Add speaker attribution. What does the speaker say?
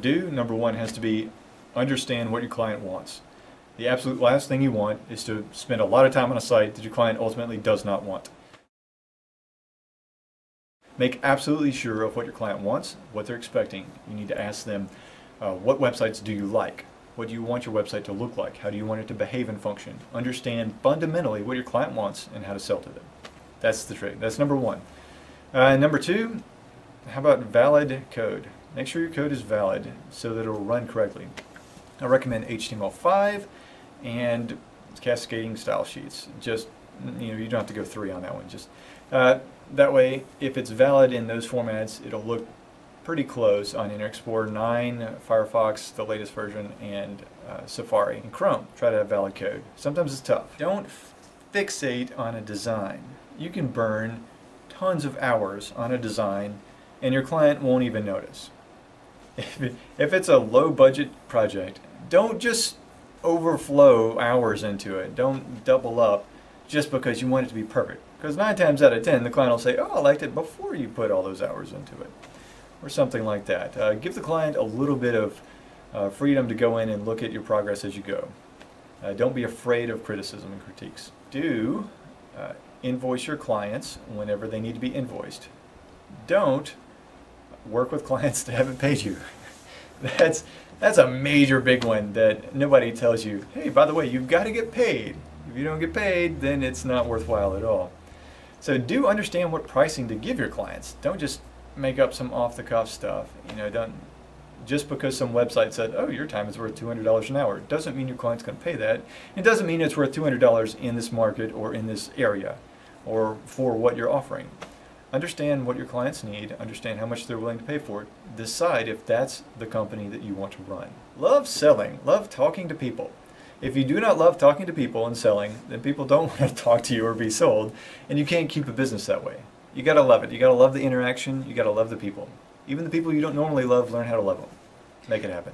Speaker 1: Number one has to be understand what your client wants. The absolute last thing you want is to spend a lot of time on a site that your client ultimately does not want. Make absolutely sure of what your client wants, what they're expecting. You need to ask them, what websites do you like? What do you want your website to look like? How do you want it to behave and function? Understand fundamentally what your client wants and how to sell to them. That's the trick. That's number one. Number two, how about valid code? Make sure your code is valid so that it will run correctly. I recommend HTML5 and cascading style sheets. Just, you don't have to go 3 on that one. Just that way, if it's valid in those formats, it'll look pretty close on Internet Explorer 9, Firefox, the latest version, and Safari and Chrome. Try to have valid code. Sometimes it's tough. Don't fixate on a design. You can burn tons of hours on a design and your client won't even notice. If it's a low budget project, don't just overflow hours into it. Don't double up just because you want it to be perfect. Because 9 times out of 10, the client will say, oh, I liked it before you put all those hours into it. Or something like that. Give the client a little bit of freedom to go in and look at your progress as you go. Don't be afraid of criticism and critiques. Invoice your clients whenever they need to be invoiced. Don't work with clients that haven't paid you. That's a major big one that nobody tells you, hey, by the way, you've got to get paid. If you don't get paid, then it's not worthwhile at all. So do understand what pricing to give your clients. Don't just make up some off-the-cuff stuff. Don't just because some website said, oh, your time is worth $200 an hour. It doesn't mean your client's going to pay that. It doesn't mean it's worth $200 in this market or in this area or for what you're offering. Understand what your clients need, understand how much they're willing to pay for it, decide if that's the company that you want to run. Love selling, love talking to people. If you do not love talking to people and selling, then people don't want to talk to you or be sold, and you can't keep a business that way. You gotta love it. You gotta love the interaction, you gotta love the people. Even the people you don't normally love, learn how to love them. Make it happen.